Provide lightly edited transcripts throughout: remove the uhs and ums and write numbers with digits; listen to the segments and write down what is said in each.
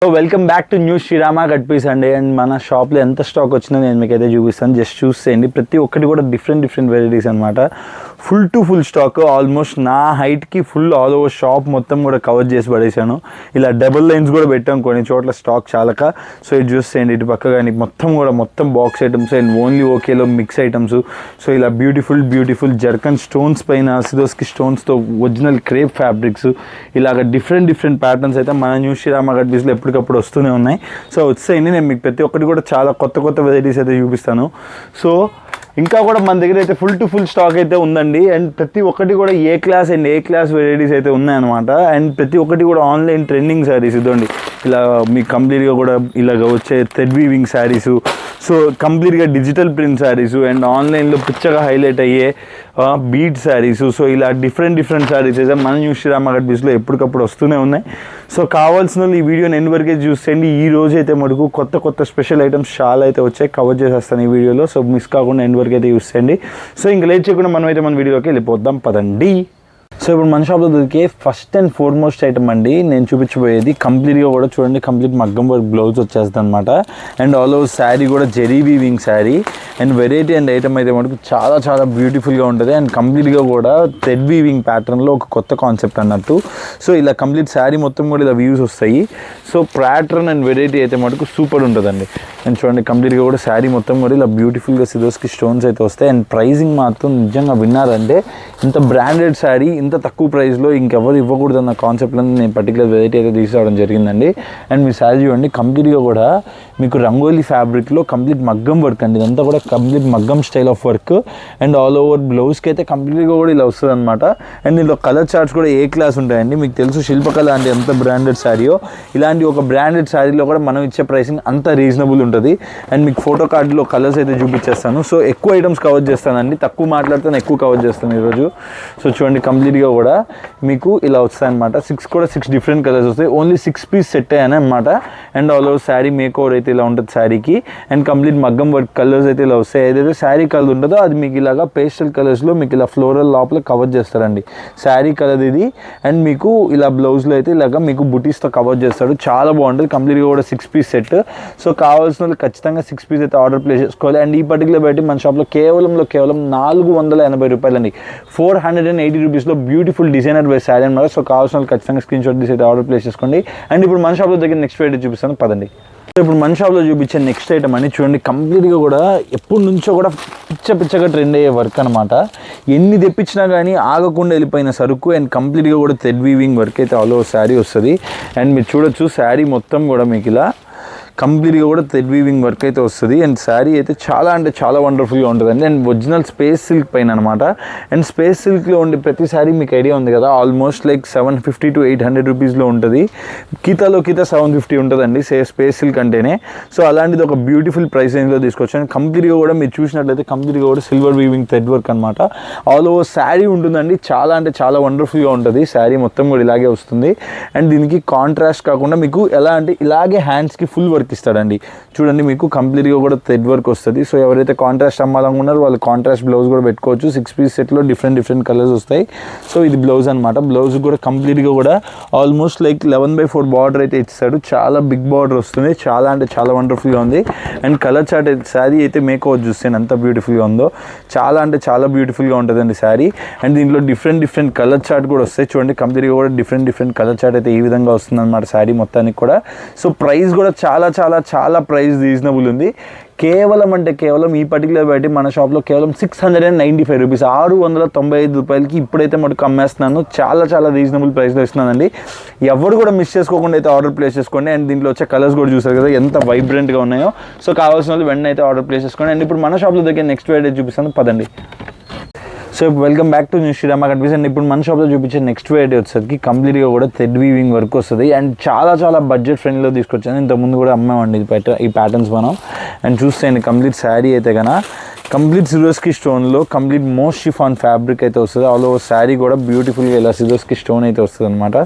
So welcome back to new Srirama cut piece అండి. And మన షాప్లో ఎంత స్టాక్ వచ్చిందో నేను మీకు అయితే చూపిస్తాను. జస్ట్ చూసేయండి, ప్రతి ఒక్కటి కూడా డిఫరెంట్ వెరైటీస్ అనమాట. Full to full stock, almost నా హైట్కి ఫుల్ ఆల్ ఓవర్ షాప్ మొత్తం కూడా కవర్ చేసి పడేసాను. ఇలా డబుల్ లైన్స్ కూడా పెట్టాం కొన్ని చోట్ల స్టాక్ చాలక. సో ఇది చూసేయండి, ఇటు పక్క కానీ మొత్తం బాక్స్ ఐటమ్స్ అండ్ ఓన్లీ ఓకేలో మిక్స్ ఐటమ్స్. సో ఇలా బ్యూటిఫుల్ జర్కన్ స్టోన్స్ పైన సిదోస్కి స్టోన్స్తో ఒరిజినల్ క్రేప్ ఫ్యాబ్రిక్స్, ఇలాగ డిఫరెంట్ ప్యాటర్న్స్ అయితే మన న్యూ శ్రీరామ కట్ పీస్లో ఎప్పటికప్పుడు వస్తూనే ఉన్నాయి. సో వచ్చేయండి, నేను మీకు ప్రతి ఒక్కటి కూడా చాలా కొత్త వెరైటీస్ అయితే చూపిస్తాను. సో ఇంకా కూడా మన దగ్గర అయితే ఫుల్ టు ఫుల్ స్టాక్ అయితే ఉందండి. అండ్ ప్రతి ఒక్కటి కూడా ఏ క్లాస్ వెరైటీస్ అయితే ఉన్నాయన్నమాట. అండ్ ప్రతి ఒక్కటి కూడా ఆన్లైన్ ట్రెండింగ్ శారీస్. ఇదండి ఇలా మీకు కంప్లీట్గా కూడా ఇలాగ వచ్చే థ్రెడ్ వీవింగ్ శారీసు, సో కంప్లీట్గా డిజిటల్ ప్రింట్ శారీసు, అండ్ ఆన్లైన్లో పిచ్చగా హైలైట్ అయ్యే బీట్ శారీసు. సో ఇలా డిఫరెంట్ శారీస్ అయితే మన న్యూ శ్రీరామ కట్ పీస్లో ఎప్పటికప్పుడు వస్తూనే ఉన్నాయి. సో కావాల్సిన ఈ వీడియోని ఎండ్ వరకే చూసేయండి. ఈ రోజు అయితే మటుకు కొత్త స్పెషల్ ఐటమ్స్ చాలా అయితే వచ్చాయి, కవర్ చేసేస్తాను ఈ వీడియోలో. సో మిస్ కాకుండా ఎండ్ వరకు అయితే చూసేయండి. సో ఇంకా లేట్ చేయకుండా మనం అయితే మన వీడియోకి వెళ్ళిపోద్దాం, పదండి. సో ఇప్పుడు మన షాప్లో దొరికే ఫస్ట్ అండ్ ఫార్మోస్ట్ ఐటమ్ అండి నేను చూపించబోయేది. కంప్లీట్గా కూడా చూడండి, కంప్లీట్ మగ్గం వర్క్ బ్లౌజ్ వచ్చేస్తుంది అనమాట. అండ్ ఆల్ ఓవర్ శారీ కూడా zari weaving sari. And variety and item అయితే మనకు చాలా బ్యూటిఫుల్గా ఉంటుంది. అండ్ కంప్లీట్గా కూడా థ్రెడ్ వీవింగ్ ప్యాటర్న్లో ఒక కొత్త కాన్సెప్ట్ అన్నట్టు. సో ఇలా కంప్లీట్ శారీ మొత్తం కూడా ఇలా వ్యూస్ వస్తాయి. సో ప్యాటర్న్ అండ్ వెరైటీ అయితే మటుకు సూపర్ ఉంటుందండి. అండ్ చూడండి, కంప్లీట్గా కూడా శారీ మొత్తం కూడా ఇలా బ్యూటిఫుల్గా సిదోస్కి స్టోన్స్ అయితే వస్తాయి. అండ్ ప్రైజింగ్ మాత్రం నిజంగా విన్నారంటే, ఇంత బ్రాండెడ్ శారీ ఇంత తక్కువ ప్రైస్లో ఇంకెవరు ఇవ్వకూడదు అన్న కాన్సెప్ట్లో నేను పర్టికులర్ వెరైటీ అయితే తీసుకురావడం జరిగిందండి. అండ్ మీ శారీ చూడండి, కంప్లీట్గా కూడా మీకు రంగోలీ ఫ్యాబ్రిక్లో కంప్లీట్ మగ్గం వర్క్ అండి. ఇదంతా కూడా కంప్లీట్ మగ్గం style of work. And all over బ్లౌజ్కి అయితే కంప్లీట్గా కూడా ఇలా వస్తుంది అనమాట. అండ్ దీంట్లో కలర్ చార్ట్స్ కూడా ఏ క్లాస్ ఉంటాయండి. మీకు తెలుసు శిల్పకళ అంటే ఎంత బ్రాండెడ్ శారీయో, ఇలాంటి ఒక బ్రాండెడ్ శారీలో కూడా మనం ఇచ్చే ప్రైసింగ్ అంత రీజనబుల్ ఉంటుంది. అండ్ మీకు ఫోటో కార్డులో కలర్స్ అయితే చూపించేస్తాను. సో ఎక్కువ ఐటమ్స్ కవర్ చేస్తానండి, తక్కువ మాట్లాడితే ఎక్కువ కవర్ చేస్తాను ఈరోజు. సో చూడండి, కంప్లీట్గా కూడా మీకు ఇలా వస్తాయి అనమాట. 6 డిఫరెంట్ కలర్స్ వస్తాయి. ఓన్లీ 6 పీస్ సెట్ అయ్యాను అనమాట. And all over sari make over అయితే ఇలా ఉంటుంది శారీకి. అండ్ కంప్లీట్ మగ్గం వర్క్ కలర్స్ అయితే ఇలా వస్తాయి. ఏదైతే శారీ కలర్ ఉంటుందో అది మీకు ఇలాగా పేస్టల్ కలర్స్లో మీకు ఇలా ఫ్లోరల్ లోపల కవర్ చేస్తారండి. శారీ కలర్ ఇది. అండ్ మీకు ఇలా బ్లౌజ్లో అయితే ఇలాగా మీకు బుటీస్తో కవర్ చేస్తాడు. చాలా బాగుంటుంది. కంప్లీట్గా కూడా 6 పీస్ సెట్. సో కావాల్సిన వాళ్ళు ఖచ్చితంగా 6 పీస్ అయితే ఆర్డర్ ప్లేస్ చేసుకోవాలి. అండ్ ఈ పర్టికులర్ బయట మన షాప్లో కేవలం 480 రూపాయలండి, 480 రూపీస్లో బ్యూటిఫుల్ డిజైనర్ వేర్ శారీ అనమాట. సో కావాల్సిన వాళ్ళు ఖచ్చితంగా స్క్రీన్ షాట్ తీసి అయితే ఆర్డర్ ప్లేస్ చేసుకోండి. అండ్ ఇప్పుడు మన షాప్లో దగ్గర నెక్స్ట్ వెరైటీ చూపిస్తాను, పదండి. సో ఇప్పుడు మన షాప్లో చూపించే నెక్స్ట్ ఐటమ్ అని చూడండి, కంప్లీట్గా కూడా ఎప్పటి నుంచో కూడా పిచ్చగా ట్రెండ్ అయ్యే వర్క్ అనమాట. ఎన్ని తెప్పించినా కానీ ఆగకుండా వెళ్ళిపోయిన సరుకు. అండ్ కంప్లీట్గా కూడా థ్రెడ్ వీవింగ్ వర్క్ అయితే ఆల్ ఓవర్ శారీ వస్తుంది. అండ్ మీరు చూడొచ్చు, శారీ మొత్తం కూడా మీకు ఇలా కంప్లీట్గా కూడా థ్రెడ్ వీవింగ్ వర్క్ అయితే వస్తుంది. అండ్ శారీ అయితే చాలా వండర్ఫుల్గా ఉంటుందండి. అండ్ ఒరిజినల్ స్పేస్ సిల్క్ పైన అనమాట. అండ్ స్పేస్ సిల్క్లో ఉండే ప్రతి శారీ మీకు ఐడియా ఉంది కదా, ఆల్మోస్ట్ లైక్ 750 to 800 రూపీస్లో ఉంటుంది. గీత 750 ఉంటుందండి స్పేస్ సిల్క్ అంటేనే. సో అలాంటిది ఒక బ్యూటిఫుల్ ప్రైస్ రేంజ్లో తీసుకొచ్చాను. కంప్లీట్గా కూడా మీరు చూసినట్లయితే కంప్లీట్గా కూడా సిల్వర్ వీవింగ్ థ్రెడ్ వర్క్ అనమాట. ఆల్ ఓవర్ శారీ ఉంటుందండి. చాలా వండర్ఫుల్గా ఉంటుంది. శారీ మొత్తం కూడా ఇలాగే వస్తుంది. అండ్ దీనికి కాంట్రాస్ట్ కాకుండా మీకు ఎలా అంటే ఇలాగే హ్యాండ్స్కి ఫుల్ వర్క్ ఇస్తాడండి. చూడండి, మీకు కంప్లీట్గా కూడా థ్రెడ్ వర్క్ వస్తుంది. సో ఎవరైతే కాంట్రాస్ట్ అమ్మాలనుకున్నారో వాళ్ళు కాంట్రాస్ట్ బ్లౌజ్ కూడా పెట్టుకోవచ్చు. 6 పీస్ సెట్లో డిఫరెంట్ కలర్స్ వస్తాయి. సో ఇది బ్లౌజ్ అనమాట. బ్లౌజ్ కూడా కంప్లీట్గా కూడా ఆల్మోస్ట్ లైక్ 11/4 బార్డర్ అయితే ఇస్తాడు. చాలా బిగ్ బార్డర్ వస్తుంది. చాలా వండర్ఫుల్గా ఉంది. అండ్ కలర్ చార్ట్ అయితే శారీ అయితే మేక్ ఓవర్ చూస్తే ఎంత బ్యూటిఫుల్గా ఉందో. చాలా బ్యూటిఫుల్గా ఉంటుందండి శారీ. అండ్ దీంట్లో డిఫరెంట్ కలర్ చార్ట్ కూడా వస్తాయి. చూడండి, కంప్లీట్గా కూడా డిఫరెంట్ కలర్ చార్ట్ అయితే ఈ విధంగా వస్తుంది అనమాట శారీ మొత్తానికి కూడా. సో ప్రైస్ కూడా చాలా ప్రైస్ రీజనబుల్ ఉంది. కేవలం ఈ పర్టికులర్ వెరైటీ మన షాప్లో కేవలం 695 రూపీస్, 695 రూపాయలకి ఇప్పుడైతే మటుకు అమ్మేస్తున్నాను. చాలా రీజనబుల్ ప్రైస్లో ఇస్తున్నానండి. ఎవరు కూడా మిస్ చేసుకోకుండా అయితే ఆర్డర్ ప్లేస్ చేసుకోండి. అండ్ దీంట్లో వచ్చే కలర్స్ కూడా చూసారు కదా ఎంత వైబ్రెంట్గా ఉన్నాయో. సో కావాల్సిన వాళ్ళు వెంటనే అయితే ఆర్డర్ ప్లేస్ చేసుకోండి. అండ్ ఇప్పుడు మన షాప్లో దగ్గర నెక్స్ట్ వెరైటీ చూపిస్తాను, పదండి. So welcome back to new Srirama cut piece. And ఇప్పుడు మన షాప్లో చూపించే నెక్స్ట్ వెరైటీ వచ్చేసరికి కంప్లీట్గా కూడా థ్రెడ్ వీవింగ్ వర్క్ వస్తుంది. అండ్ చాలా బడ్జెట్ ఫ్రెండ్లీలో తీసుకొచ్చాను. ఇంతకుముందు కూడా అమ్మామండి ఈ ప్యాటర్న్స్ మనం. అండ్ చూస్తే కంప్లీట్ శారీ అయితే కన్నా కంప్లీట్ సిరోస్కి స్టోన్లో కంప్లీట్ మోస్ట్ షిఫాన్ ఫ్యాబ్రిక్ అయితే వస్తుంది. ఆల్ ఓవర్ శారీ కూడా బ్యూటిఫుల్గా ఇలా సిరోస్కి స్టోన్ అయితే వస్తుంది అనమాట.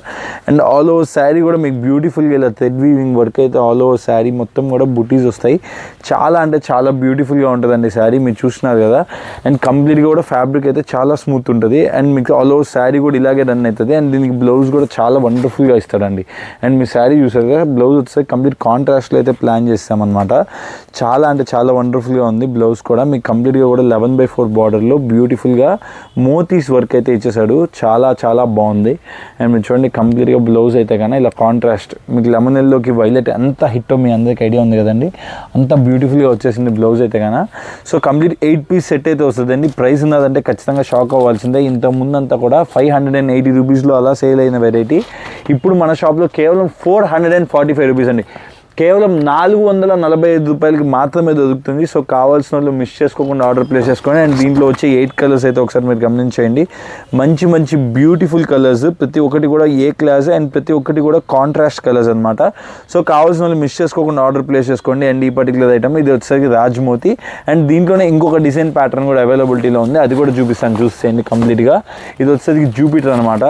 అండ్ ఆల్ ఓవర్ శారీ కూడా మీకు బ్యూటిఫుల్గా ఇలా థ్రెడ్ వీవింగ్ వర్క్ అయితే ఆల్ ఓవర్ శారీ మొత్తం కూడా బుటీస్ వస్తాయి. చాలా అంటే చాలా బ్యూటిఫుల్గా ఉంటుందండి శారీ, మీరు చూస్తున్నారు కదా. అండ్ కంప్లీట్గా కూడా ఫ్యాబ్రిక్ అయితే చాలా స్మూత్ ఉంటుంది. అండ్ మీకు ఆల్ ఓవర్ శారీ కూడా ఇలాగే రన్ అవుతుంది. అండ్ దీనికి బ్లౌజ్ కూడా చాలా వండర్ఫుల్గా ఇస్తాడండి. అండ్ మీ శారీ చూసారు కదా, బ్లౌజ్ వచ్చేసి కంప్లీట్ కాంట్రాస్ట్లో అయితే ప్లాన్ చేస్తామన్నమాట. చాలా అంటే చాలా వండర్ఫుల్గా ఉంది. బ్లౌజ్ కూడా మీకు కంప్లీట్గా కూడా 11/4 బార్డర్లో బ్యూటిఫుల్గా మోతీస్ వర్క్ అయితే ఇచ్చేసాడు. చాలా చాలా బాగుంది. అండ్ మీరు చూడండి కంప్లీట్గా బ్లౌజ్ అయితే కానీ ఇలా కాంట్రాస్ట్ మీకు లెమన్ ఎల్లోకి వైలెట్ ఎంత హిట్టో మీ అందరికి ఐడియా ఉంది కదండి. అంత బ్యూటిఫుల్గా వచ్చేసింది బ్లౌజ్ అయితే కానీ. సో కంప్లీట్ 8 పీస్ సెట్ అయితే వస్తుందండి. ప్రైస్ ఉన్నదంటే ఖచ్చితంగా షాక్ అవ్వాల్సిందే. ఇంత ముందంతా కూడా 580 రూపీస్లో అలా సేల్ అయిన వెరైటీ ఇప్పుడు మన షాప్లో కేవలం 445 రూపీస్ అండి. కేవలం 445 రూపాయలకి మాత్రమే దొరుకుతుంది. సో కావాల్సిన వాళ్ళు మిస్ చేసుకోకుండా ఆర్డర్ ప్లేస్ చేసుకోండి. అండ్ దీంట్లో వచ్చే 8 కలర్స్ అయితే ఒకసారి మీరు గమనించండి. మంచి మంచి బ్యూటిఫుల్ కలర్స్, ప్రతి ఒక్కటి కూడా ఏ క్లాస్ అండ్ ప్రతి ఒక్కటి కూడా కాంట్రాస్ట్ కలర్స్ అనమాట. సో కావాల్సిన వాళ్ళు మిస్ చేసుకోకుండా ఆర్డర్ ప్లేస్ చేసుకోండి. అండ్ ఈ పర్టికులర్ ఐటమ్ ఇది వచ్చేసరికి రాజ్మోతి. అండ్ దీంట్లోనే ఇంకొక డిజైన్ ప్యాటర్న్ కూడా అవైలబిలిటీలో ఉంది, అది కూడా చూపిస్తాను చూసేయండి కంప్లీట్గా. ఇది వచ్చేసరికి జూపిటర్ అనమాట.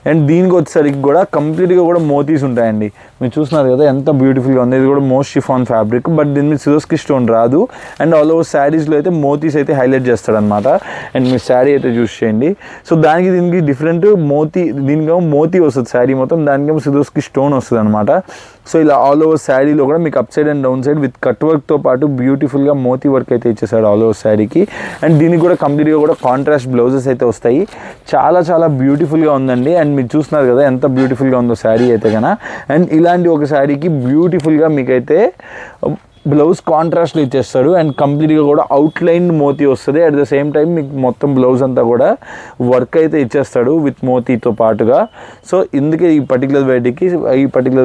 అండ్ దీనికి వచ్చేసరికి కూడా కంప్లీట్గా కూడా మోతీస్ ఉంటాయండి. మీరు చూస్తున్నారు కదా ఎంత బ్యూటిఫుల్గా ఉంది. ఇది కూడా మోస్ట్ షిఫాన్ ఫ్యాబ్రిక్, బట్ దీని మీద సిరోస్కి స్టోన్ రాదు. అండ్ ఆల్ ఓవర్ శారీస్లో అయితే మోతీస్ అయితే హైలైట్ చేస్తాడనమాట. అండ్ మీ శారీ అయితే చూస్ చేయండి. సో దానికి దీనికి డిఫరెంట్ మోతీ, దీనికేమో మోతీ వస్తుంది శారీ మొత్తం, దానికేమో సిరోస్కి స్టోన్ వస్తుంది అనమాట. సో ఇలా ఆల్ ఓవర్ శారీలో కూడా మీకు up side and down side with cut వర్క్తో పాటు బ్యూటిఫుల్గా మోతీ వర్క్ అయితే ఇచ్చేసాడు ఆల్ ఓవర్ శారీకి. అండ్ దీనికి కూడా కంప్లీట్గా కూడా కాంట్రాస్ట్ బ్లౌజెస్ అయితే వస్తాయి. చాలా చాలా బ్యూటిఫుల్గా ఉందండి. అండ్ మీరు చూస్తున్నారు కదా ఎంత బ్యూటిఫుల్గా ఉందో శారీ అయితే కన్నా. అండ్ ఇలాంటి ఒక శారీకి బ్యూటిఫుల్గా మీకైతే బ్లౌజ్ కాంట్రాస్ట్లో ఇచ్చేస్తాడు. అండ్ కంప్లీట్గా కూడా అవుట్లైన్ మోతీ వస్తుంది. అట్ ద సేమ్ టైం మీకు మొత్తం బ్లౌజ్ అంతా కూడా వర్క్ అయితే ఇచ్చేస్తాడు విత్ మోతీతో పాటుగా. సో ఇందుకే ఈ పర్టికులర్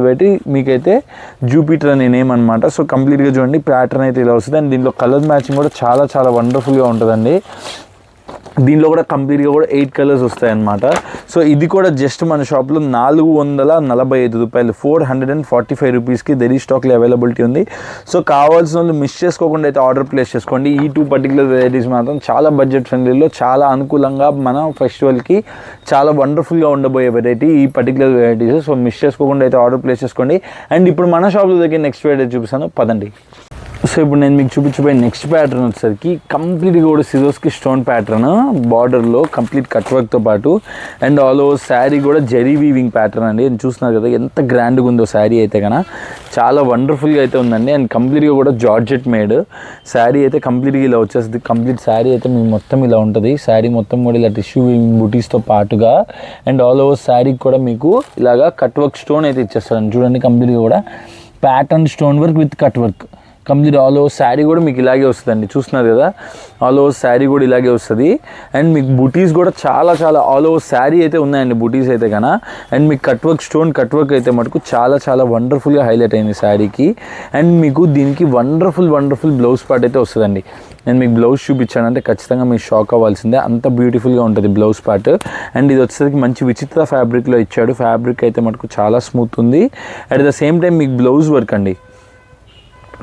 వెరైటీ మీకైతే జూపిటర్ అనే నేమ్ అనమాట. సో కంప్లీట్గా చూడండి ప్యాటర్న్ అయితే ఇలా వస్తుంది. అండ్ దీంట్లో కలర్ మ్యాచింగ్ కూడా చాలా చాలా వండర్ఫుల్గా ఉంటుందండి. దీనిలో కూడా కంప్లీట్గా కూడా 8 కలర్స్ వస్తాయన్నమాట. సో ఇది కూడా జస్ట్ మన షాప్లో 445 రూపాయలు, 445 రూపీస్కి దెరీ స్టాక్లో అవైలబిలిటీ ఉంది. సో కావాల్సిన వాళ్ళు మిస్ చేసుకోకుండా అయితే ఆర్డర్ ప్లేస్ చేసుకోండి. ఈ 2 పర్టికులర్ వెరైటీస్ మాత్రం చాలా బడ్జెట్ ఫ్రెండ్లీలో చాలా అనుకూలంగా మన ఫెస్టివల్కి చాలా వండర్ఫుల్గా ఉండబోయే వెరైటీ ఈ పర్టికులర్ వెరైటీస్. సో మిస్ చేసుకోకుండా అయితే ఆర్డర్ ప్లేస్ చేసుకోండి. అండ్ ఇప్పుడు మన షాప్లో దగ్గర నెక్స్ట్ వెరైటీ చూపిస్తాను పదండి. సో ఇప్పుడు నేను మీకు చూపించబోయే నెక్స్ట్ ప్యాటర్న్ వచ్చేసరికి కంప్లీట్గా కూడా సిరోస్కి స్టోన్ ప్యాటర్న్, బార్డర్లో కంప్లీట్ కట్ వర్క్తో పాటు అండ్ ఆల్ ఓవర్ శారీ కూడా జరీ వీవింగ్ ప్యాటర్న్ అండి. చూస్తున్నారు కదా ఎంత గ్రాండ్గా ఉందో శారీ అయితే కన్నా. చాలా వండర్ఫుల్గా అయితే ఉందండి. అండ్ కంప్లీట్గా కూడా జార్జెట్ మేడ్ శారీ అయితే కంప్లీట్గా ఇలా వచ్చేస్తుంది. కంప్లీట్ శారీ అయితే మీకు మొత్తం ఇలా ఉంటుంది. శారీ మొత్తం కూడా ఇలా టిష్యూ వీవింగ్ బూటీస్తో పాటుగా అండ్ ఆల్ ఓవర్ శారీకి కూడా మీకు ఇలాగా కట్ వర్క్ స్టోన్ అయితే ఇచ్చేస్తారండి. చూడండి కంప్లీట్గా కూడా pattern stone work with cut work complete all over sari కూడా మీకు ఇలాగే వస్తుందండి. చూస్తున్నారు కదా ఆల్ ఓవర్ శారీ కూడా ఇలాగే వస్తుంది. అండ్ మీకు బుటీస్ కూడా చాలా చాలా ఆల్ ఓవర్ శారీ అయితే ఉన్నాయండి బుటీస్ అయితే కన్నా. అండ్ మీకు cut work stone cut work అయితే మటుకు చాలా చాలా వండర్ఫుల్గా హైలైట్ అయింది శారీకి. అండ్ మీకు దీనికి వండర్ఫుల్ బ్లౌజ్ పార్ట్ అయితే వస్తుందండి. నేను మీకు బ్లౌజ్ చూపించానంటే ఖచ్చితంగా మీకు షాక్ అవ్వాల్సిందే, అంత బ్యూటిఫుల్గా ఉంటుంది బ్లౌజ్ పార్ట్. అండ్ ఇది వచ్చేసరికి మంచి విచిత్ర ఫ్యాబ్రిక్లో ఇచ్చాడు. ఫ్యాబ్రిక్ అయితే మటుకు చాలా స్మూత్ ఉంది. అట్ ద సేమ్ టైం మీకు బ్లౌజ్ వర్క్ అండి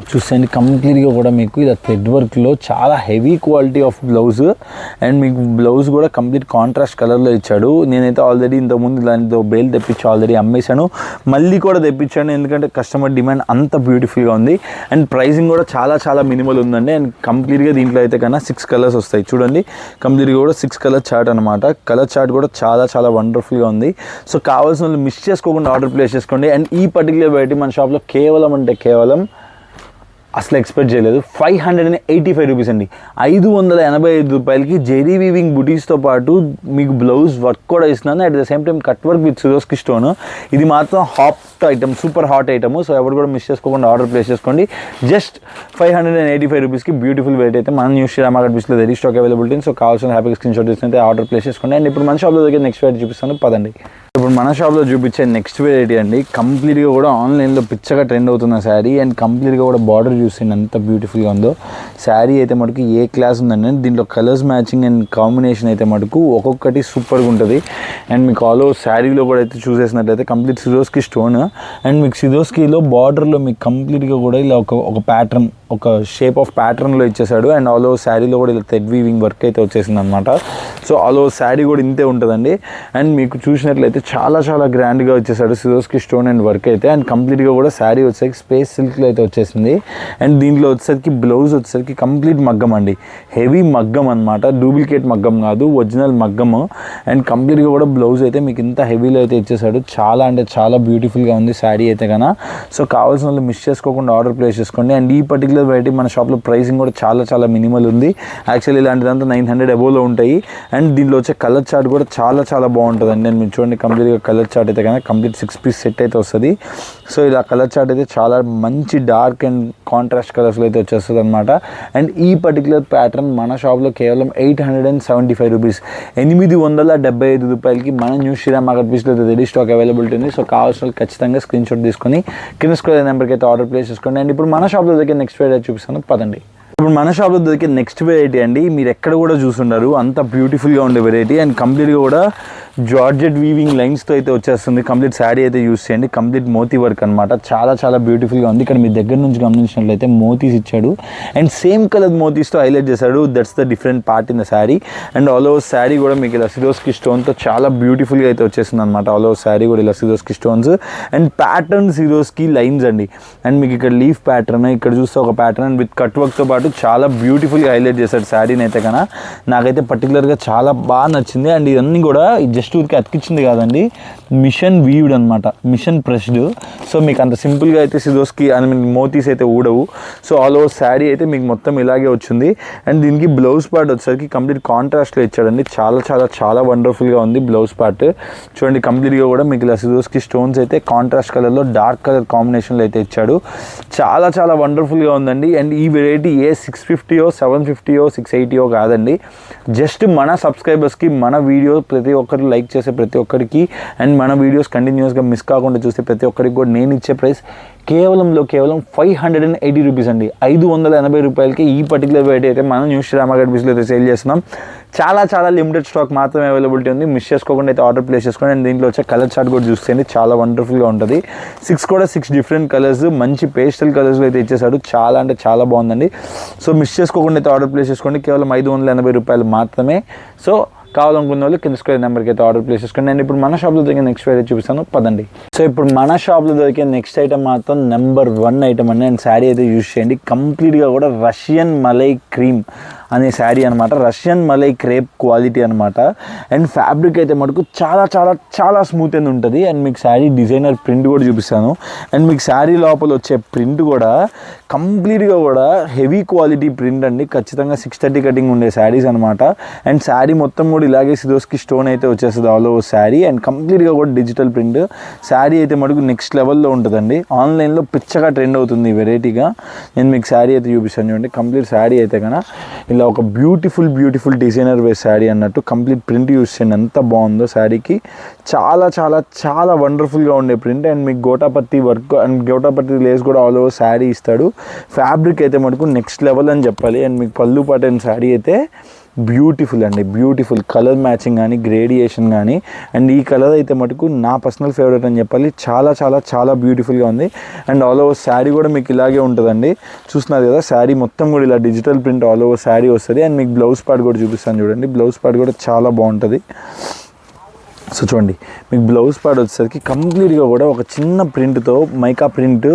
చూసేయండి కంప్లీట్గా కూడా మీకు ఇలా థ్రెడ్ వర్క్లో చాలా heavy quality of blouse. And మీకు బ్లౌజ్ కూడా కంప్లీట్ కాంట్రాస్ట్ కలర్లో ఇచ్చాడు. నేనైతే ఆల్రెడీ ఇంతకుముందు దానితో బేల్ తెప్పించి ఆల్రెడీ అమ్మేశాను, మళ్ళీ కూడా తెప్పించాను ఎందుకంటే కస్టమర్ డిమాండ్ అంత బ్యూటిఫుల్గా ఉంది. అండ్ ప్రైసింగ్ కూడా చాలా చాలా మినిమల్ ఉందండి. అండ్ కంప్లీట్గా దీంట్లో అయితే కన్నా 6 కలర్స్ వస్తాయి. చూడండి కంప్లీట్గా కూడా 6 కలర్ చార్ట్ అనమాట. కలర్ చార్ట్ కూడా చాలా చాలా వండర్ఫుల్గా ఉంది. సో కావాల్సిన వాళ్ళు మిస్ చేసుకోకుండా ఆర్డర్ ప్లేస్ చేసుకోండి. అండ్ ఈ పర్టికులర్ వెరైటీ మన షాప్లో కేవలం అసలు ఎక్స్పెక్ట్ చేయలేదు 585 రూపీస్ అండి. 585 రూపాయలకి జెరీ వీవింగ్ బుటీస్తో పాటు మీకు బ్లౌజ్ వర్క్ కూడా ఇస్తున్నాను. At the same time cut work with Swarovski stone. ఇది మాత్రం hot item, super hot item. So ఎవరు కూడా మిస్ చేసుకోకుండా ఆర్డర్ ప్లేస్ చేసుకోండి. జస్ట్ 585 రూపీస్కి బ్యూటిఫుల్ వెరైటీ అయితే మన న్యూ శ్రీరామగఢ్ బీచ్లో రెడీ స్టాక్ అవైలబిలిటీ. సో కావాల్సిన హ్యాపీగా స్క్రీన్ షాట్ తీసుకుంటే ఆర్డర్ ప్లేస్ చేసుకోండి. అండ్ ఇప్పుడు మన షాప్లో దగ్గర నెక్స్ట్ వెరైటీ చూపిస్తాను పదండి. ఇప్పుడు మన షాప్లో చూపించే నెక్స్ట్ వెరైటీ అండి కంప్లీట్గా కూడా ఆన్లైన్లో పిచ్చగా ట్రెండ్ అవుతున్న శారీ. అండ్ కంప్లీట్గా కూడా బార్డర్ చూసింది ఎంత బ్యూటిఫుల్గా ఉందో. శారీ అయితే మటుకు ఏ క్లాస్ ఉందండి. దీంట్లో కలర్స్ మ్యాచింగ్ అండ్ కాంబినేషన్ అయితే మటుకు ఒక్కొక్కటి సూపర్గా ఉంటుంది. అండ్ మీకు ఆల్ ఓవర్ శారీలో కూడా అయితే చూసేసినట్లయితే కంప్లీట్ సిరోస్కి స్టోన్. అండ్ మీకు సిరోస్కిలో బార్డర్లో మీకు కంప్లీట్గా కూడా ఇలా ఒక ప్యాటర్న్ ఒక షేప్ ఆఫ్ ప్యాటర్న్లో ఇచ్చేసాడు. అండ్ ఆల్ ఓవర్ శారీలో కూడా ఇలా థ్రెడ్ వీవింగ్ వర్క్ అయితే వచ్చేసింది అనమాట. సో ఆల్ ఓవర్ శారీ కూడా ఇంతే ఉంటుందండి. అండ్ మీకు చూసినట్లయితే చాలా చాలా గ్రాండ్గా వచ్చేసాడు సిరోస్కి స్టోన్ అండ్ వర్క్ అయితే. అండ్ కంప్లీట్గా కూడా శారీ వచ్చేసరికి స్పేస్ సిల్క్లో అయితే వచ్చేసింది. అండ్ దీంట్లో వచ్చేసరికి బ్లౌజ్ వచ్చేసరికి కంప్లీట్ మగ్గం అండి, హెవీ మగ్గం అనమాట, డూప్లికేట్ మగ్గం కాదు, ఒరిజినల్ మగ్గము. అండ్ కంప్లీట్గా కూడా బ్లౌజ్ అయితే మీకు ఇంత హెవీలో అయితే ఇచ్చేసాడు. చాలా అంటే చాలా బ్యూటిఫుల్గా ఉంది శారీ అయితే కన్నా. సో కావాల్సిన వాళ్ళు మిస్ చేసుకోకుండా ఆర్డర్ ప్లేస్ చేసుకోండి. అండ్ ఈ పర్టికులర్ వెరైటీ మన షాప్లో ప్రైసింగ్ కూడా చాలా చాలా మినిమల్ ఉంది. యాక్చువల్లీ ఇలాంటిదంతా 900 అబోవ్లో ఉంటాయి. అండ్ దీంట్లో వచ్చే కలర్ చార్ట్ కూడా చాలా చాలా బాగుంటుందండి. నేను మీరు చూడండి కంప్లీట్గా కలర్ చార్ట్ అయితే కన్నా కంప్లీట్ 6 పీస్ సెట్ అయితే వస్తుంది. సో ఇలా కలర్ చార్ట్ అయితే చాలా మంచి డార్క్ అండ్ కాంట్రాస్ట్ కలర్స్లో అయితే వచ్చేస్తుంది అనమాట. అండ్ ఈ పర్టికులర్ ప్యాటర్న్ మన షాప్లో కేవలం 875 రూపీస్, 875 రూపాయలకి మన న్యూ శ్రీరామ్ మార్కెట్ పీస్లో అయితే రెడీ స్టాక్ అవైలబిలిటీ ఉంది. సో కావాల్సిన వాళ్ళు ఖచ్చితంగా స్క్రీన్ షాట్ తీసుకొని కింద స్క్రోల్ నెంబర్కి అయితే ఆర్డర్ ప్లేస్ చేసుకోండి. అండ్ ఇప్పుడు మన షాప్లో దగ్గర నెక్స్ట్ వెరైటీ చూపిస్తాను పదండి. ఇప్పుడు మన షాప్లో దొరికే నెక్స్ట్ వెరైటీ అండి, మీరు ఎక్కడ కూడా చూసుంటారు, అంత బ్యూటిఫుల్గా ఉండే వెరైటీ. అండ్ కంప్లీట్గా కూడా జార్జెట్ వీవింగ్ లైన్స్తో అయితే వచ్చేస్తుంది. కంప్లీట్ శారీ అయితే యూస్ చేయండి, కంప్లీట్ మోతీ వర్క్ అనమాట. చాలా చాలా బ్యూటిఫుల్గా ఉంది. ఇక్కడ మీ దగ్గర నుంచి గమనించినట్లయితే మోతీస్ ఇచ్చాడు అండ్ సేమ్ కలర్ మోతీస్తో హైలైట్ చేశాడు. That's the different part in the sari. And all over sari కూడా మీకు ఇలా సిరోస్కి స్టోన్తో చాలా బ్యూటిఫుల్గా అయితే వచ్చేస్తుంది అనమాట. ఆల్ ఓవర్ శారీ కూడా ఇలా Swarovski stones and pattern Swarovski lines అండి. అండ్ మీకు ఇక్కడ లీఫ్ ప్యాటర్న్, ఇక్కడ చూస్తే ఒక ప్యాటర్న్ విత్ కట్ వర్క్తో పాటు చాలా బ్యూటిఫుల్గా హైలైట్ చేశాడు శారీని అయితే కన్నా. నాకైతే పర్టికులర్గా చాలా బాగా నచ్చింది. అండ్ ఇవన్నీ కూడా జస్ట్ ఊరికి అతికిచ్చింది కాదండి, మిషన్ వీవ్డ్ అనమాట, మిషన్ ప్రెస్డ్. సో మీకు అంత సింపుల్గా అయితే సిరోస్కి మోతీస్ అయితే ఊడవు. సో ఆల్ ఓవర్ శారీ అయితే మీకు మొత్తం ఇలాగే వచ్చింది. అండ్ దీనికి బ్లౌజ్ పార్ట్ వచ్చేసరికి కంప్లీట్ కాంట్రాస్ట్లో ఇచ్చాడండి. చాలా చాలా చాలా వండర్ఫుల్గా ఉంది బ్లౌజ్ పార్ట్. చూడండి కంప్లీట్గా కూడా మీకు ఇలా సిరోస్కి స్టోన్స్ అయితే కాంట్రాస్ట్ కలర్లో డార్క్ కలర్ కాంబినేషన్లో అయితే ఇచ్చాడు. చాలా చాలా వండర్ఫుల్గా ఉందండి. అండ్ ఈ వెరైటీ 650 750 680 కాదండి, జస్ట్ మన సబ్స్క్రైబర్స్కి, మన వీడియో ప్రతి ఒక్కరు లైక్ చేసే ప్రతి ఒక్కరికి అండ్ మన వీడియోస్ కంటిన్యూస్గా మిస్ కాకుండా చూస్తే ప్రతి ఒక్కరికి కూడా నేను ఇచ్చే ప్రైస్ కేవలం 580 రూపీస్ అండి. 580 రూపాయలకి ఈ పర్టికులర్ వెరైటీ అయితే మనం న్యూ శ్రీరామ్ మార్కెట్ పీస్లో అయితే సేల్ చేస్తున్నాం. చాలా చాలా లిమిటెడ్ స్టాక్ మాత్రమే అవైలబిలిటీ ఉంది. మిస్ చేసుకోకుండా అయితే ఆర్డర్ ప్లేస్ చేసుకోండి. అండ్ దీంట్లో వచ్చే కలర్ చార్ట్ కూడా చూసేయండి, చాలా వండర్ఫుల్గా ఉంటుంది. 6 డిఫరెంట్ కలర్స్, మంచి పేస్టల్ కలర్స్లో అయితే ఇచ్చేసాడు. చాలా అంటే చాలా బాగుందండి. సో మిస్ చేసుకోకుండా అయితే ఆర్డర్ ప్లేస్ చేసుకోండి. కేవలం 580 రూపాయలు మాత్రమే. సో కావాలనుకున్న వాళ్ళు కింద స్క్వేర్ నెంబర్కి అయితే ఆర్డర్ ప్లేస్ చేసుకోండి. నేను ఇప్పుడు మన షాప్లో దొరికే నెక్స్ట్ వెరైటీ చూపిస్తాను పదండి. సో ఇప్పుడు మన షాప్లో దొరికే నెక్స్ట్ ఐటమ్ మాత్రం నెంబర్ 1 ఐటమ్ అండి. అండ్ శారీ అయితే యూజ్ చేయండి. కంప్లీట్గా కూడా రష్యన్ మలై క్రీమ్ అనే శారీ అనమాట, రష్యన్ మలై క్రేప్ క్వాలిటీ అనమాట. అండ్ ఫ్యాబ్రిక్ అయితే మటుకు చాలా చాలా చాలా స్మూత్ అని ఉంటుంది. అండ్ మీకు శారీ డిజైనర్ ప్రింట్ కూడా చూపిస్తాను. అండ్ మీకు శారీ లోపల వచ్చే ప్రింట్ కూడా కంప్లీట్గా కూడా హెవీ క్వాలిటీ ప్రింట్ అండి. ఖచ్చితంగా 630 కటింగ్ ఉండే శారీస్ అనమాట. అండ్ శారీ మొత్తం కూడా ఇలాగే సిరోస్కి స్టోన్ అయితే వచ్చేస్తుంది ఆల్ ఓవర్ శారీ. అండ్ కంప్లీట్గా కూడా డిజిటల్ ప్రింట్. శారీ అయితే మటుకు నెక్స్ట్ లెవెల్లో ఉంటుందండి. ఆన్లైన్లో పిచ్చగా ట్రెండ్ అవుతుంది ఈ వెరైటీగా. నేను మీకు శారీ అయితే చూపిస్తాను చూడండి. కంప్లీట్ శారీ అయితే కన్నా ఇలా ఒక బ్యూటిఫుల్ డిజైనర్ వేర్ శారీ అన్నట్టు కంప్లీట్ ప్రింట్ యూస్ చేయండి, ఎంత బాగుందో శారీకి. చాలా చాలా చాలా వండర్ఫుల్గా ఉండే ప్రింట్. అండ్ మీకు గోటాపత్తి వర్క్ అండ్ గోటాపత్తి లేస్ కూడా ఆల్ ఓవర్ శారీ ఇస్తాడు. ఫ్యాబ్రిక్ అయితే మటుకు నెక్స్ట్ లెవెల్ అని చెప్పాలి. అండ్ మీకు పళ్ళు పాటైన శారీ అయితే బ్యూటిఫుల్ అండి, బ్యూటిఫుల్ కలర్ మ్యాచింగ్ కానీ గ్రేడియేషన్ కానీ. అండ్ ఈ కలర్ అయితే మటుకు నా పర్సనల్ ఫేవరెట్ అని చెప్పాలి. చాలా చాలా చాలా బ్యూటిఫుల్గా ఉంది. అండ్ ఆల్ ఓవర్ శారీ కూడా మీకు ఇలాగే ఉంటుందండి. చూస్తున్నారు కదా, శారీ మొత్తం కూడా ఇలా digital print all over sari వస్తుంది. అండ్ మీకు బ్లౌజ్ పార్ట్ కూడా చూపిస్తాను చూడండి. బ్లౌజ్ పార్ట్ కూడా చాలా బాగుంటుంది. సో చూడండి మీకు బ్లౌజ్ పార్ట్ వచ్చేసరికి కంప్లీట్గా కూడా ఒక చిన్న ప్రింట్తో మైకా ప్రింట్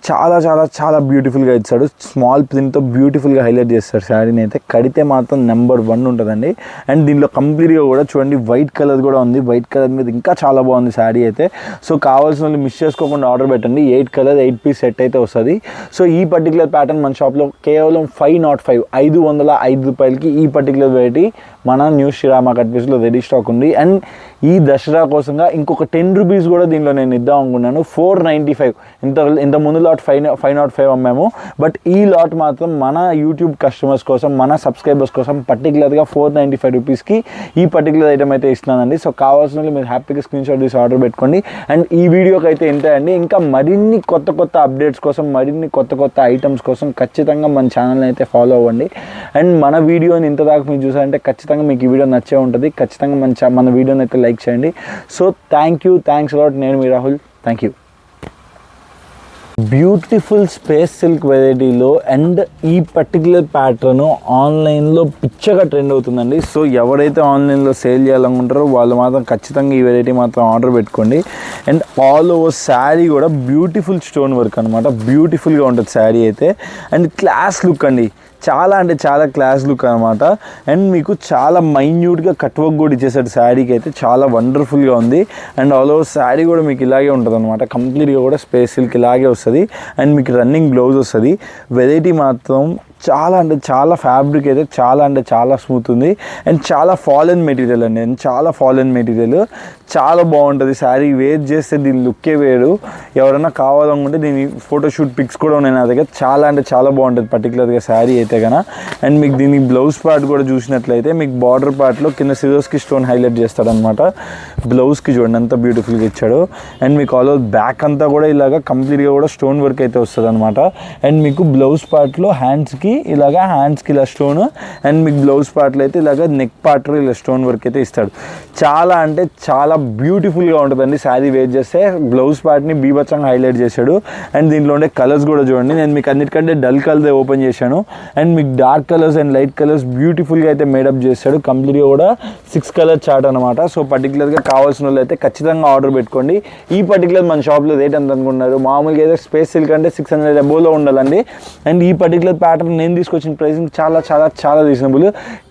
చాలా చాలా చాలా బ్యూటిఫుల్గా ఇచ్చాడు. స్మాల్ ప్రింట్తో బ్యూటిఫుల్గా హైలైట్ చేస్తాడు శారీని అయితే. కడితే మాత్రం నెంబర్ 1 ఉంటుందండి. అండ్ దీనిలో కంప్లీట్గా కూడా చూడండి వైట్ కలర్ కూడా ఉంది. వైట్ కలర్ మీద ఇంకా చాలా బాగుంది శారీ అయితే. సో కావాల్సిన వాళ్ళు మిస్ చేసుకోకుండా ఆర్డర్ పెట్టండి. 8 కలర్ 8 పీస్ సెట్ అయితే వస్తుంది. సో ఈ పర్టికులర్ ప్యాటర్న్ మన షాప్లో కేవలం 505 రూపాయలకి ఈ పర్టికులర్ వెరైటీ మన న్యూ శ్రీరామ్ మార్కెట్ పీస్లో రెడీ స్టాక్ ఉంది. అండ్ ఈ దసరా కోసంగా ఇంకొక 10 రూపీస్ కూడా దీనిలో నేను ఇద్దాం అనుకున్నాను. 495. ఇంత ముందు లాట్ 505 అమ్మాము. బట్ ఈ లాట్ మాత్రం మన యూట్యూబ్ కస్టమర్స్ కోసం, మన సబ్స్క్రైబర్స్ కోసం పర్టికులర్గా 495 రూపీస్కి ఈ పర్టికులర్ ఐటమ్ అయితే ఇస్తున్నానండి. సో కావాల్సిన వాళ్ళు మీరు హ్యాపీగా స్క్రీన్ షాట్ తీసి ఆర్డర్ పెట్టుకోండి. అండ్ ఈ వీడియోకి అయితే ఇంతే అండి. ఇంకా మరిన్ని కొత్త అప్డేట్స్ కోసం, మరిన్ని కొత్త ఐటమ్స్ కోసం ఖచ్చితంగా మన ఛానల్ని అయితే ఫాలో అవ్వండి. అండ్ మన వీడియోని ఇంతదాకా మీరు చూసారంటే ఖచ్చితంగా మీకు ఈ వీడియో నచ్చే ఉంటుంది. ఖచ్చితంగా మన వీడియోని అయితే లైక్ చేయండి. So thanks a lot. నేను మీ Rahul. Thank you. Beautiful space silk వెరైటీలో అండ్ ఈ పర్టికులర్ ప్యాటర్న్ ఆన్లైన్లో పిచ్చగా ట్రెండ్ అవుతుందండి. సో ఎవరైతే ఆన్లైన్లో సేల్ చేయాలనుకుంటారో వాళ్ళు మాత్రం ఖచ్చితంగా ఈ వెరైటీ మాత్రం ఆర్డర్ పెట్టుకోండి. అండ్ ఆల్ ఓవర్ శారీ కూడా బ్యూటిఫుల్ స్టోన్ వర్క్ అనమాట. బ్యూటిఫుల్గా ఉంటుంది శారీ అయితే. అండ్ క్లాస్ లుక్ అండి, చాలా అంటే చాలా క్లాస్ లుక్ అనమాట. అండ్ మీకు చాలా మైన్యూట్గా కట్ వర్క్ కూడా ఇచ్చేసాడు శారీకి అయితే. చాలా వండర్ఫుల్గా ఉంది. అండ్ ఆల్ ఓవర్ శారీ కూడా మీకు ఇలాగే ఉంటుంది అనమాట. కంప్లీట్గా కూడా స్పేస్ సిల్క్ ఇలాగే వస్తుంది. అండ్ మీకు రన్నింగ్ బ్లౌజ్ వస్తుంది. వెరైటీ మాత్రం చాలా అంటే చాలా ఫ్యాబ్రిక్ అయితే చాలా అంటే చాలా స్మూత్ ఉంది. అండ్ చాలా ఫాలెన్ మెటీరియల్ అండి. అండ్ చాలా ఫాలెన్ మెటీరియల్ చాలా బాగుంటుంది. శారీ వేర్ చేస్తే దీని లుక్కే వేరు. ఎవరైనా కావాలనుకుంటే దీని ఫోటోషూట్ పిక్స్ కూడా ఉన్నాయి నా దగ్గర. చాలా అంటే చాలా బాగుంటుంది పర్టికులర్గా శారీ అయితే కన్నా. అండ్ మీకు దీని బ్లౌజ్ పార్ట్ కూడా చూసినట్లయితే మీకు బార్డర్ పార్ట్లో కింద సిజర్స్కి స్టోన్ హైలైట్ చేస్తాడనమాట. బ్లౌజ్కి చూడండి అంత బ్యూటిఫుల్గా ఇచ్చాడు. అండ్ మీకు ఆల్ ఓవర్ బ్యాక్ అంతా కూడా ఇలాగ కంప్లీట్గా కూడా స్టోన్ వర్క్ అయితే వస్తుంది అనమాట. అండ్ మీకు బ్లౌజ్ పార్ట్లో హ్యాండ్స్కి ఇలాగా హ్యాండ్స్కి ఇలా స్టోన్, అండ్ మీకు బ్లౌజ్ పార్ట్లో అయితే ఇలాగ నెక్ పార్ట్లో ఇలా స్టోన్ వర్క్ అయితే ఇస్తాడు. చాలా అంటే చాలా బ్యూటిఫుల్గా ఉంటుందండి శారీ వేర్ చేస్తే. బ్లౌజ్ పార్ట్ని బీభత్సంగా హైలైట్ చేశాడు. అండ్ దీంట్లో ఉండే కలర్స్ కూడా చూడండి. నేను మీకు అన్నిటికంటే డల్ కలర్ ఓపెన్ చేశాను. అండ్ మీకు dark colours and light colours బ్యూటిఫుల్గా అయితే మేడప్ చేస్తాడు. కంప్లీట్గా కూడా 6 కలర్ చార్ట్ అనమాట. సో పర్టికులర్గా కావాల్సిన వాళ్ళు అయితే ఖచ్చితంగా ఆర్డర్ పెట్టుకోండి. ఈ పర్టికులర్ మన షాప్లో రేట్ ఎంత అనుకుంటున్నారు? మామూలుగా అయితే స్పేస్ సిల్క్ అంటే 600 అబోవ్లో ఉండాలండి. అండ్ ఈ పర్టికులర్ ప్యాటర్న్ నేను తీసుకొచ్చిన ప్రైసింగ్ చాలా చాలా చాలా రీజనబుల్.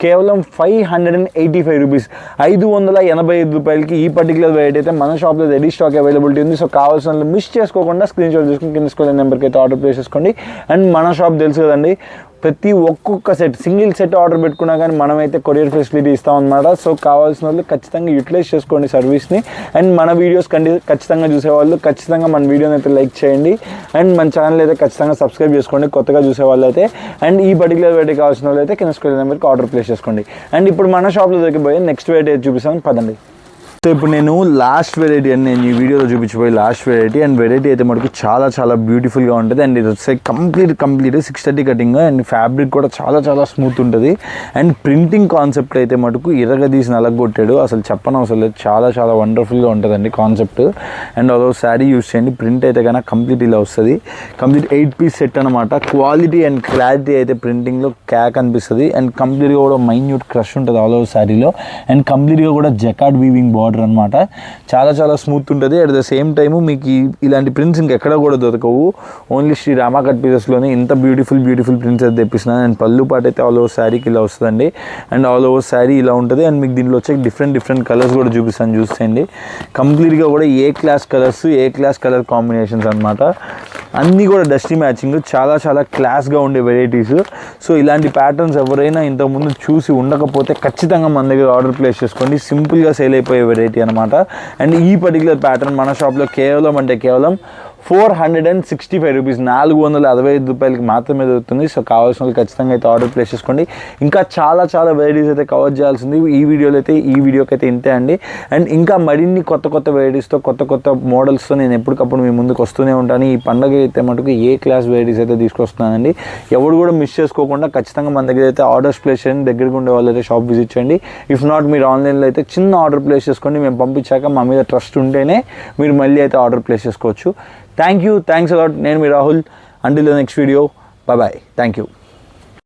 కేవలం 585 రూపీస్, 585 రూపాయలకి ఈ పర్టికులర్ వెరైటీ అయితే మన షాప్లో రెడీ స్టాక్ అవైలబిలిటీ ఉంది. సో కావాల్సిన వాళ్ళు మిస్ చేసుకోకుండా స్క్రీన్ షాట్ చేసుకుని కింద స్క్రోల్ నెంబర్కి అయితే ఆర్డర్ ప్లేస్ చేసుకోండి. అండ్ మన షాప్ తెలుసు కదండి, ప్రతి ఒక్కొక్క సెట్ సింగిల్ సెట్ ఆర్డర్ పెట్టుకున్నా కానీ మనమైతే కొరియర్ ఫెసిలిటీ ఇస్తామన్నమాట. సో కావాల్సిన వాళ్ళు ఖచ్చితంగా యూటిలైజ్ చేసుకోండి సర్వీస్ని. అండ్ మన వీడియోస్ ఖచ్చితంగా చూసేవాళ్ళు ఖచ్చితంగా మన వీడియోని అయితే లైక్ చేయండి. అండ్ మన ఛానల్ అయితే ఖచ్చితంగా సబ్స్క్రైబ్ చేసుకోండి కొత్తగా చూసేవాళ్ళు అయితే. అండ్ ఈ పర్టికులర్ వెరైటీ కావాల్సిన వాళ్ళు అయితే కింద స్క్రోల్ నెంబర్కి ఆర్డర్ ప్లేస్ చేసుకోండి. అండ్ ఇప్పుడు మన షాప్లో దొరికిపోయి నెక్స్ట్ వెరైటీ అయితే చూపిస్తాను పదండి. సో ఇప్పుడు నేను లాస్ట్ వెరైటీ అని నేను ఈ వీడియోలో చూపించిపోయి లాస్ట్ వెరైటీ. అండ్ వెరైటీ అయితే మనకు చాలా చాలా బ్యూటిఫుల్గా ఉంటుంది. అండ్ ఇది వచ్చే కంప్లీట్ 630 కటింగ్. అండ్ ఫ్యాబ్రిక్ కూడా చాలా చాలా స్మూత్ ఉంటుంది. అండ్ ప్రింటింగ్ కాన్సెప్ట్ అయితే మటుకు ఇరగదీసి నలగొట్టాడు. అసలు చెప్పనవసరం లేదు, చాలా చాలా వండర్ఫుల్గా ఉంటుందండి కాన్సెప్ట్. అండ్ అదో శారీ యూస్ చేయండి. ప్రింట్ అయితే కన్నా కంప్లీట్ ఇలా వస్తుంది. కంప్లీట్ 8 పీస్ సెట్ అనమాట. క్వాలిటీ అండ్ క్లారిటీ అయితే ప్రింటింగ్లో క్యాక్ అనిపిస్తుంది. అండ్ కంప్లీట్గా కూడా మైన్యూట్ క్రష్ ఉంటుంది ఆల్ ఓవర్ శారీలో. అండ్ కంప్లీట్గా కూడా జకార్డ్ వీవింగ్ బార్డర్ అనమాట. చాలా చాలా స్మూత్ ఉంటుంది. అట్ ద సేమ్ టైము మీకు ఇలాంటి ప్రింట్స్ ఇంకెక్కడ కూడా దొరకవు. ఓన్లీ శ్రీ రామా కట్ పీసెస్లోనే ఇంత బ్యూటిఫుల్ ప్రింట్స్ అయితే తెప్పిస్తున్నాను. అండ్ పళ్ళు పాటు అయితే ఆల్ ఓవర్ శారీకి ఇలా వస్తుందండి. అండ్ ఆల్ ఓవర్ శారీ ఇలా ఉంటుంది. అండ్ మీకు దీంట్లో వచ్చే డిఫరెంట్ కలర్స్ కూడా చూపిస్తాను చూసేయండి. కంప్లీట్గా కూడా ఏ క్లాస్ కలర్ కాంబినేషన్స్ అనమాట. అన్నీ కూడా డస్టీ మ్యాచింగ్, చాలా చాలా క్లాస్గా ఉండే వెరైటీస్. సో ఇలాంటి ప్యాటర్న్స్ ఎవరైనా ఇంతకుముందు చూసి ఉండకపోతే ఖచ్చితంగా మన దగ్గర ఆర్డర్ ప్లేస్ చేసుకోండి. సింపుల్గా సేల్ అయిపోయే వెరైటీ అనమాట. అండ్ ఈ పర్టికులర్ ప్యాటర్న్ మన షాప్లో కేవలం 465 రూపీస్, 465 రూపాయలకి మాత్రమే దొరుకుతుంది. సో కావాల్సిన వాళ్ళు ఖచ్చితంగా అయితే ఆర్డర్ ప్లేస్ చేసుకోండి. ఇంకా చాలా చాలా వెరైటీస్ అయితే కవర్ చేయాల్సింది ఈ వీడియోకి అయితే ఇంతే అండి. అండ్ ఇంకా మరిన్ని కొత్త వెరైటీస్తో కొత్త మోడల్స్తో నేను ఎప్పటికప్పుడు మీ ముందుకు వస్తూనే ఉంటాను. ఈ పండుగ అయితే మటుకు ఏ క్లాస్ వెరైటీస్ అయితే తీసుకొస్తున్నానండి. ఎవరు కూడా మిస్ చేసుకోకుండా ఖచ్చితంగా మన దగ్గర అయితే ఆర్డర్స్ ప్లేస్ చేయండి. దగ్గరకు ఉండే వాళ్ళు అయితే షాప్ విజిట్ చేయండి. ఇఫ్ నాట్ మీరు ఆన్లైన్లో అయితే చిన్న ఆర్డర్ ప్లేస్ చేసుకోండి. మేము పంపించాక మా మీద ట్రస్ట్ ఉంటేనే మీరు మళ్ళీ అయితే ఆర్డర్ ప్లేస్ చేసుకోవచ్చు. Thanks a lot. నేను మీ Rahul. Until the next video, bye. Thank you.